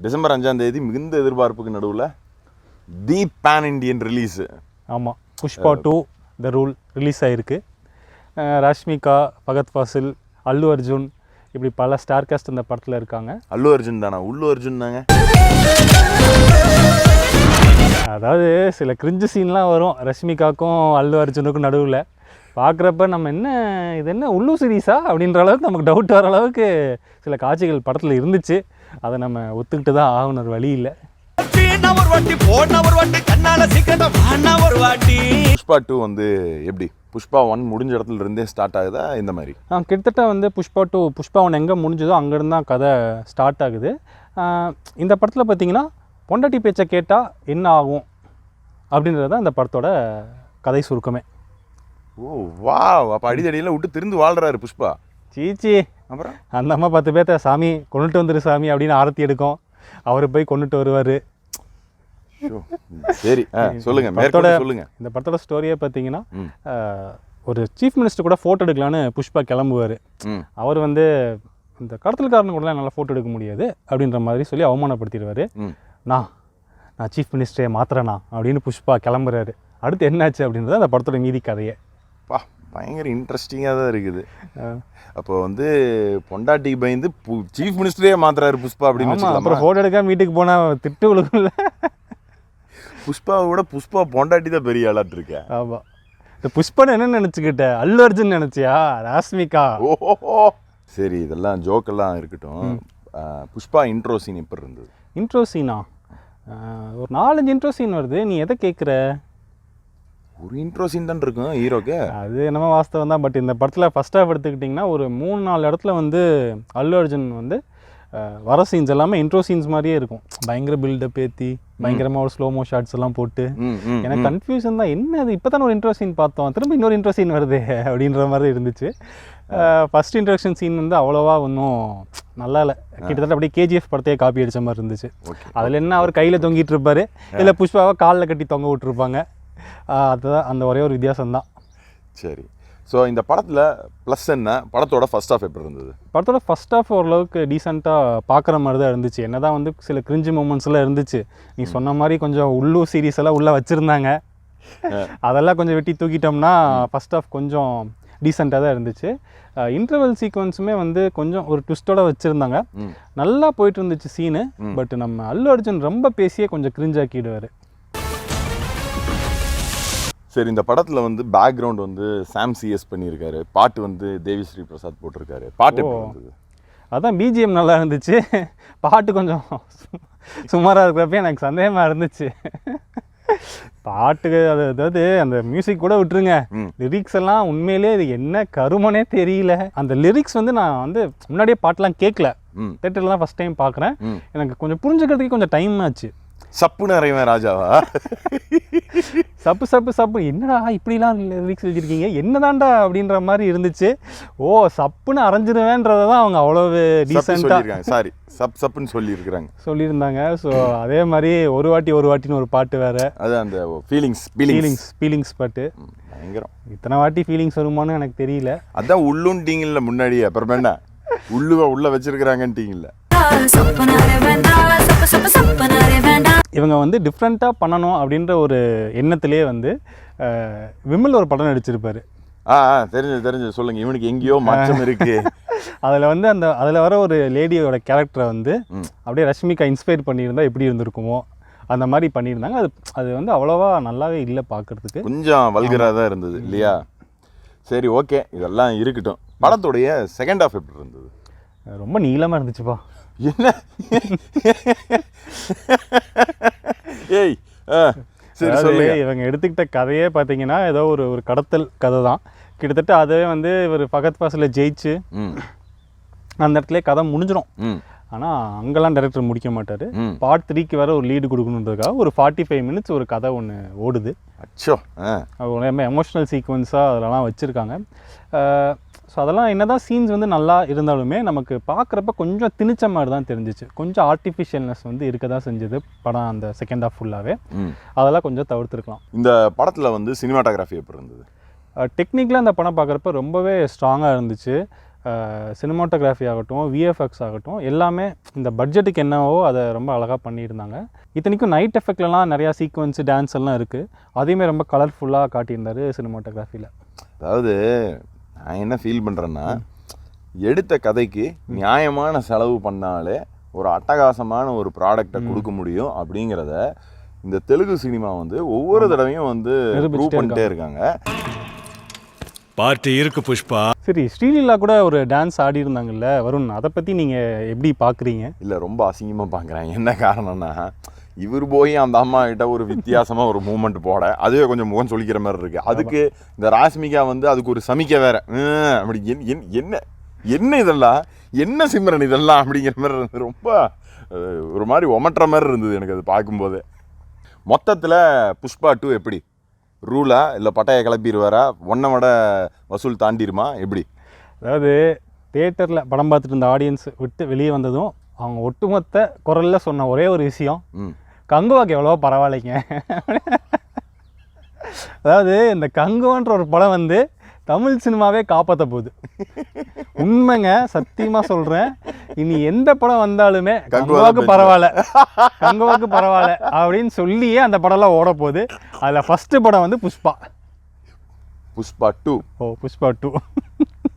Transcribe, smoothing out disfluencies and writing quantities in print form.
December 5ஆம் தேதி மிகுந்த எதிர்பார்ப்புக்கு நடுவில் தி பேன் இண்டியன் ரிலீஸு. ஆமாம், புஷ்பா 2 த ரூல் ரிலீஸ் ஆகிருக்கு. ராஷ்மிகா, ஃபகத் ஃபாசில், அல்லு அர்ஜுன் இப்படி பல ஸ்டார் காஸ்ட் இந்த படத்தில் இருக்காங்க. அல்லு அர்ஜுன் தானா? உள்ளு அர்ஜுன் தாங்க. அதாவது சில கிரிஞ்சு சீன்லாம் வரும் ரஷ்மிகாக்கும் அல்லு அர்ஜுனுக்கும் நடுவில். பார்க்குறப்ப நம்ம இது என்ன உள்ளு சீரீஸா அப்படின்ற அளவுக்கு நமக்கு டவுட் வர அளவுக்கு சில காட்சிகள் படத்தில் இருந்துச்சு. அதை நம்ம ஒத்துக்கிட்டு தான் ஆகணும், ஒரு வழி இல்லை. புஷ்பா 2 வந்து எப்படி? புஷ்பா 1 முடிஞ்ச இடத்துல இருந்தே ஸ்டார்ட் ஆகுதா இந்த மாதிரி? கிட்டத்தட்ட வந்து புஷ்பா 2 புஷ்பா 1 எங்கே முடிஞ்சதோ அங்கேருந்து தான் கதை ஸ்டார்ட் ஆகுது. இந்த படத்தில் பார்த்தீங்கன்னா பொண்டாட்டி பேச்சை கேட்டால் என்ன ஆகும் அப்படின்றது தான் இந்த படத்தோட கதை சுருக்கமே. ஓ வா, அப்போ அடிதடியெல்லாம் விட்டு திருந்து வாழ்கிறாரு புஷ்பா. சீச்சி, அப்புறம் அந்த அம்மா 10 பேர்த்த சாமி கொண்டுட்டு வந்துரு சாமி அப்படின்னு ஆரத்தி எடுக்கும். அவர் போய் கொண்டுட்டு வருவார். சரி சொல்லுங்க, மேற்கொண்டு சொல்லுங்க. இந்த படத்தோட ஸ்டோரியே பார்த்தீங்கன்னா ஒரு சீஃப் மினிஸ்டர் கூட ஃபோட்டோ எடுக்கலான்னு புஷ்பா கிளம்புவார். அவர் வந்து இந்த கடத்தல்காரனு கூட நல்லா ஃபோட்டோ எடுக்க முடியாது அப்படின்ற மாதிரி சொல்லி அவமானப்படுத்திடுவார். நான் சீஃப் மினிஸ்டரை மாத்திரனா அப்படின்னு புஷ்பா கிளம்புறாரு. அடுத்து என்னாச்சு அப்படின்றது அந்த படத்தோட மீதி கதையை. பயங்கர இன்ட்ரெஸ்டிங்காக தான் இருக்குது. அப்போ வந்து பொண்டாட்டி பயந்து சீஃப் மினிஸ்டரே மாத்துறாரு புஷ்பா அப்படின்னு. அப்புறம் ஃபோட்டோ எடுக்காம வீட்டுக்கு போனால் திட்டு விழுகும்ல. புஷ்பாவை விட புஷ்பா பொண்டாட்டி தான் பெரிய ஆளாட்டு இருக்கேன். ஆமாம், இந்த புஷ்பான்னு என்ன நினச்சிக்கிட்ட? அல்லு அர்ஜுன் நினச்சியா? ராஷ்மிகா. ஓஹோ சரி, இதெல்லாம் ஜோக்கெல்லாம் இருக்கட்டும். புஷ்பா இன்ட்ரோ சீன் எப்படி இருந்தது? இன்ட்ரோ சீனா? ஒரு 4-5 இன்ட்ரோ சீன் வருது. நீ எதை கேட்குற? ஒரு இன்ட்ரோ சீன் தான் இருக்கும் ஹீரோக்கு. அது என்னமோ வாஸ்தவம் தான். பட் இந்த படத்தில் ஃபஸ்ட் ஹாஃப் எடுத்துக்கிட்டிங்கன்னா ஒரு 3-4 இடத்துல வந்து அல்லு அர்ஜுன் வந்து வர சீன்ஸ் எல்லாமே இன்ட்ரோ சீன்ஸ் மாதிரியே இருக்கும். பயங்கர பில்டப் ஏற்றி பயங்கரமாக ஒரு ஸ்லோமோ ஷாட்ஸ் எல்லாம் போட்டு எனக்கு கன்ஃபியூஷன் தான். என்ன அது இப்போ தான் ஒரு இன்ட்ரோ சீன் பார்த்தோம், திரும்ப இன்னொரு இன்ட்ரோ சீன் வருது அப்படின்ற மாதிரி இருந்துச்சு. ஃபஸ்ட் இன்ட்ரடக்ஷன் சீன் வந்து அவ்வளோவா ஒன்றும் நல்லா இல்லை. கிட்டத்தட்ட அப்படியே கேஜிஎஃப் படத்தையே காப்பி அடித்த மாதிரி இருந்துச்சு. அதில் என்ன அவர் கையில் தொங்கிட்டு இருப்பார், இல்லை புஷ்பாவை காலில் கட்டி தொங்க விட்டுருப்பாங்க. அதுதான் அந்த ஒரே ஒரு வித்தியாசம்தான். சரி, ஸோ இந்த படத்தில் ப்ளஸ் என்ன? படத்தோட ஃபர்ஸ்ட் ஹாஃப் எப்படி இருந்தது? படத்தோட ஃபர்ஸ்ட் ஹாஃப் ஓரளவுக்கு டீசெண்டாக பார்க்குற மாதிரி தான் இருந்துச்சு. என்ன தான் வந்து சில கிரிஞ்சு மூமெண்ட்ஸ்லாம் இருந்துச்சு. நீ சொன்ன மாதிரி கொஞ்சம் உள்ளூர் சீரீஸ் எல்லாம் உள்ளே வச்சுருந்தாங்க. அதெல்லாம் கொஞ்சம் வெட்டி தூக்கிட்டோம்னா ஃபர்ஸ்ட் ஹாஃப் கொஞ்சம் டீசெண்டாக தான் இருந்துச்சு. இன்டர்வல் சீக்வன்ஸுமே வந்து கொஞ்சம் ஒரு ட்விஸ்டோட வச்சுருந்தாங்க. நல்லா போயிட்டு இருந்துச்சு சீனு. பட் நம்ம அல்லு அர்ஜுன் ரொம்ப பேசியே கொஞ்சம் கிரிஞ்சாக்கிடுவார். சரி, இந்த படத்தில் வந்து பேக்ரவுண்ட் வந்து சாம் சிஎஸ் பண்ணியிருக்காரு. பாட்டு வந்து தேவி ஸ்ரீ பிரசாத் போட்டிருக்காரு. பாட்டு எப்படி இருந்தது? அதான் பிஜிஎம் நல்லா இருந்துச்சு. பாட்டு கொஞ்சம் சுமாராக இருக்கிறப்ப எனக்கு சந்தேகமாக இருந்துச்சு. பாட்டுக்கு அதாவது அந்த மியூசிக் கூட விட்டுருங்க, லிரிக்ஸ் எல்லாம் உண்மையிலே இது என்ன கருமனே தெரியல. அந்த லிரிக்ஸ் வந்து நான் வந்து முன்னாடியே பாட்டெலாம் கேட்கல, தேட்டரில் தான் ஃபஸ்ட் டைம் பார்க்குறேன். எனக்கு கொஞ்சம் புரிஞ்சுக்கிறதுக்கு கொஞ்சம் டைம் ஆச்சு. சப்புன்னு அறைவன் ராஜாவா? சப்பு சப்பு சப்பு என்னடா இப்படிலாம் லிரிக்ஸ் எழுதியிருக்கீங்க என்னதான்டா அப்படின்ற மாதிரி இருந்துச்சு. ஓ சப்புன்னு அரைஞ்சிருவேன்றதை தான் அவங்க அவ்வளவு டீசெண்டாக சாரி சப்புன்னு சொல்லியிருந்தாங்க. ஸோ அதே மாதிரி ஒரு வாட்டின்னு ஒரு பாட்டு வேறு. அது அந்த ஃபீலிங்ஸ் பாட்டு பயங்கரம். இத்தனை வாட்டி ஃபீலிங்ஸ் வருமானு எனக்கு தெரியல. அதான் உள்ளுன்ட்டீங்கல்ல முன்னாடி, அப்புறம் என்ன உள்ள வச்சிருக்கிறாங்கன்ட்டீங்கல்ல. இவங்க வந்து டிஃப்ரெண்ட்டாக பண்ணணும் அப்படின்ற ஒரு எண்ணத்திலே வந்து விமல் ஒரு படம் நடிச்சிருப்பாரு. தெரிஞ்சு சொல்லுங்க. இவனுக்கு எங்கேயோ மாற்றம் இருக்கு. அதில் வந்து அதில் வர ஒரு லேடியோட கேரக்டரை வந்து அப்படியே ரஷ்மிகா இன்ஸ்பயர் பண்ணியிருந்தா எப்படி இருந்திருக்குமோ அந்த மாதிரி பண்ணியிருந்தாங்க. அது வந்து அவ்வளோவா நல்லாவே இல்லை, பார்க்குறதுக்கு கொஞ்சம் வல்கராக தான் இருந்தது இல்லையா? சரி ஓகே, இதெல்லாம் இருக்கட்டும். படத்துடைய செகண்ட் ஹாஃப் எப்படி இருந்தது? ரொம்ப நீளமாக இருந்துச்சுப்பா. என்ன ஏய் சரி, இவங்க எடுத்துக்கிட்ட கதையே பார்த்தீங்கன்னா ஏதோ ஒரு கடத்தல் கதை தான். கிட்டத்தட்ட அதே வந்து இவர் ஃபகத் ஃபாசில் ஜெயிச்சு அந்த இடத்துல கதை முடிஞ்சிடும். ஆனால் அங்கெல்லாம் டைரக்டர் முடிக்க மாட்டார். பார்ட் 3க்கு வேறு ஒரு லீடு கொடுக்கணுன்றதுக்காக ஒரு 45 மினிட்ஸ் ஒரு கதை ஒன்று ஓடுது. அச்சோ, ரொம்ப எமோஷ்னல் சீக்வன்ஸாக அதெல்லாம் வச்சுருக்காங்க. ஸோ அதெல்லாம் என்ன தான் சீன்ஸ் வந்து நல்லா இருந்தாலுமே நமக்கு பார்க்குறப்ப கொஞ்சம் திணிச்ச மாதிரி தான் தெரிஞ்சிச்சு. கொஞ்சம் ஆர்டிஃபிஷியல்னஸ் வந்து இருக்க தான் செஞ்சது படம் அந்த செகண்ட் ஹாஃப் ஃபுல்லாகவே. அதெல்லாம் கொஞ்சம் தவிர்த்துருக்கலாம். இந்த படத்தில் வந்து சினிமாட்டோகிராஃபி எப்படி இருந்தது? டெக்னிக்கலாக அந்த படம் பார்க்குறப்ப ரொம்பவே ஸ்ட்ராங்காக இருந்துச்சு. சினிமாட்டோகிராஃபி ஆகட்டும், விஎஃப்எக்ஸ் ஆகட்டும், எல்லாமே இந்த பட்ஜெட்டுக்கு என்னவோ அதை ரொம்ப அழகாக பண்ணியிருந்தாங்க. இத்தனைக்கும் நைட் எஃபெக்ட்லலாம் நிறையா சீக்வன்ஸு டான்ஸ் எல்லாம் இருக்குது. அதையுமே ரொம்ப கலர்ஃபுல்லாக காட்டியிருந்தார் சினிமாட்டோகிராஃபியில். அதாவது நான் என்ன ஃபீல் பண்ணுறேன்னா, எடுத்த கதைக்கு நியாயமான செலவு பண்ணாலே ஒரு அட்டகாசமான ஒரு ப்ராடக்டை கொடுக்க முடியும் அப்படிங்கிறத இந்த தெலுங்கு சினிமா வந்து ஒவ்வொரு தடவையும் வந்து ப்ரூவ் பண்ணிட்டே இருக்காங்க. பார்ட்டி இருக்கு புஷ்பா. சரி, ஸ்ரீலீலா கூட ஒரு டான்ஸ் ஆடி இருந்தாங்கல்ல வருண், அதை பற்றி நீங்கள் எப்படி பார்க்குறீங்க? இல்லை, ரொம்ப அசிங்கமாக பார்க்குறேன். என்ன காரணம்னா, இவர் போய் அந்த அம்மா கிட்ட ஒரு வித்தியாசமாக ஒரு மூமெண்ட் போட அதுவே கொஞ்சம் முகம் சொல்லிக்கிற மாதிரி இருக்குது. அதுக்கு இந்த ராஷ்மிகா வந்து அதுக்கு ஒரு சமிக்கை வேற அப்படி என்ன என்ன இதெல்லாம் என்ன சிம்ரன் இதெல்லாம் அப்படிங்கிற மாதிரி இருந்தது. ரொம்ப ஒரு மாதிரி ஒமட்டுற மாதிரி இருந்தது எனக்கு அது பார்க்கும்போது. மொத்தத்தில் புஷ்பா 2 எப்படி ரூலா இல்லை பட்டையை கிளப்பிடுவாரா, ஒன்றை விட வசூல் தாண்டிருமா எப்படி? அதாவது தியேட்டரில் படம் பார்த்துட்டு இருந்த ஆடியன்ஸ் விட்டு வெளியே வந்ததும் அவங்க ஒட்டுமொத்த குரலில் சொன்ன ஒரே ஒரு விஷயம், கங்குவாக்கு எவ்வளோ பரவாயில்லைங்க. அதாவது இந்த கங்குவான்ற ஒரு படம் வந்து தமிழ் சினிமாவே காப்பாற்ற போகுது. உண்மைங்க, சத்தியமாக சொல்கிறேன். இனி எந்த படம் வந்தாலுமே கங்குவாக்கு பரவாயில்ல, கங்குவாக்கு பரவாயில்ல அப்படின்னு சொல்லியே அந்த படம்லாம் ஓட போகுது. அதில் ஃபஸ்ட்டு படம் வந்து புஷ்பா 2. புஷ்பா 2